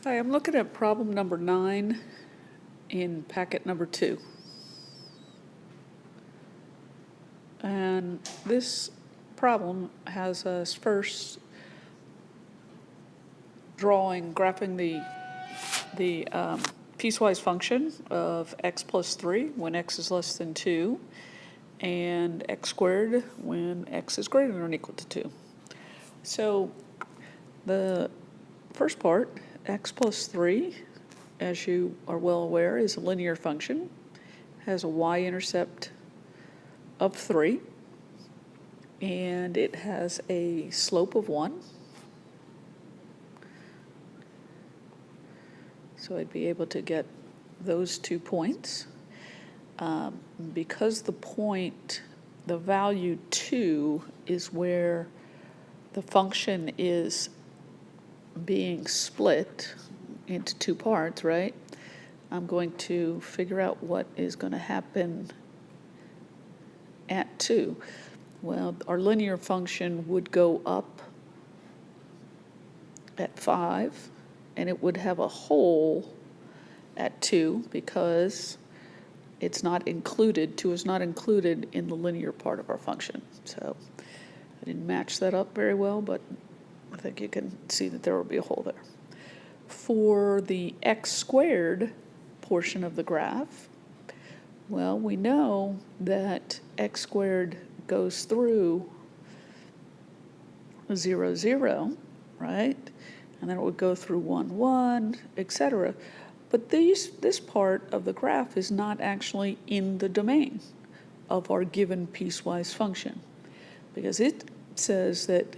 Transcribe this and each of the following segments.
Hi, I'm looking at problem number 9 in packet number 2. And this problem has us first graphing the piecewise function of x plus 3 when x is less than 2, and x squared when x is greater than or equal to 2. So the first part, x plus 3, as you are well aware, is a linear function, has a y-intercept of 3, and it has a slope of 1. So I'd be able to get those 2 points. Because the value 2 is where the function is being split into 2 parts, right? I'm going to figure out what is going to happen at 2. Well, our linear function would go up at 5, and it would have a hole at 2 because it's not included, 2 is not included in the linear part of our function. So I didn't match that up very well, but I think you can see that there will be a hole there. For the x squared portion of the graph, well, we know that x squared goes through 0, 0, right? And then it would go through 1, 1, etc. But this part of the graph is not actually in the domain of our given piecewise function, because it says that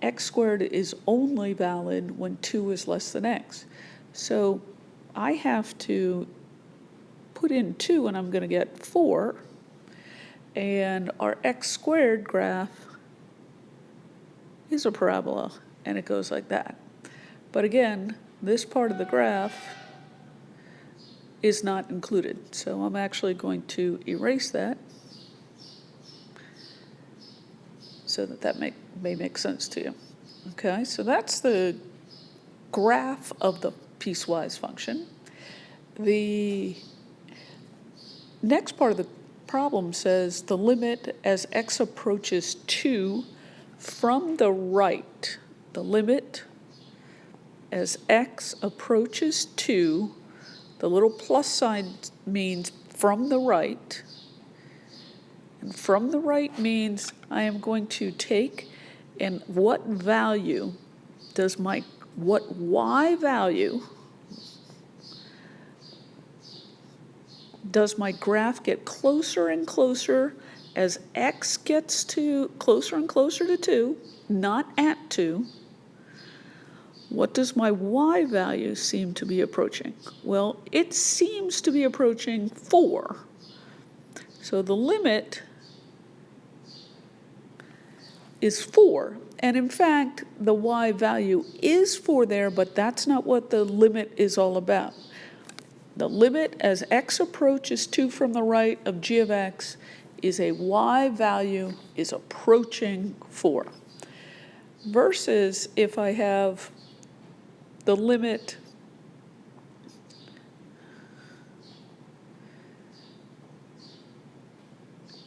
x squared is only valid when 2 is less than x. So I have to put in 2, and I'm going to get 4. And our x squared graph is a parabola, and it goes like that. But again, this part of the graph is not included. So I'm actually going to erase that so that may make sense to you. Okay, so that's the graph of the piecewise function. The next part of the problem says the limit as x approaches 2 from the right. The limit as x approaches 2, the little plus sign means from the right. And from the right means I am going to take, and what value does what y value does my graph get closer and closer as x gets to closer and closer to 2, not at 2? What does my y value seem to be approaching? Well, it seems to be approaching 4. So the limit is 4. And in fact, the y value is 4 there, but that's not what the limit is all about. The limit as x approaches 2 from the right of g of x is a y value is approaching 4. Versus if I have the limit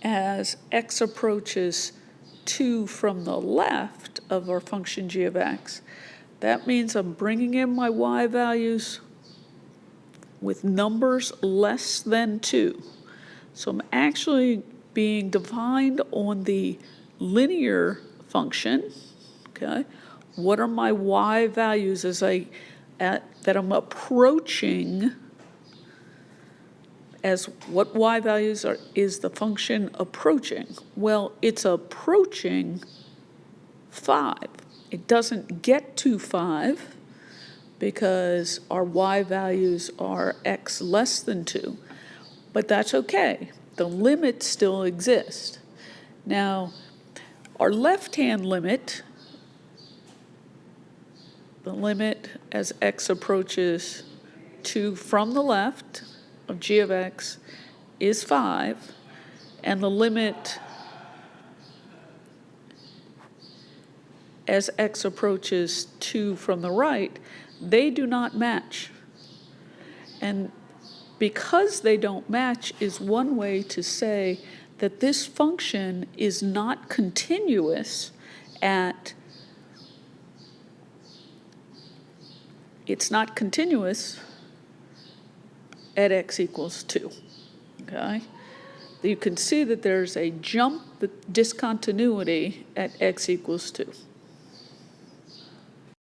as x approaches 2 from the left of our function g of x, that means I'm bringing in my y values with numbers less than 2. So I'm actually being defined on the linear function, okay? What are my y values that I'm approaching, as what y values is the function approaching? Well, it's approaching 5. It doesn't get to 5 because our y values are x less than 2. But that's okay. The limit still exists. Now, our left-hand limit, the limit as x approaches 2 from the left of g of x is 5, and the limit as x approaches 2 from the right, they do not match. And because they don't match is one way to say that this function is not continuous at, it's not continuous at x equals 2, okay? You can see that there's a jump, the discontinuity at x equals 2.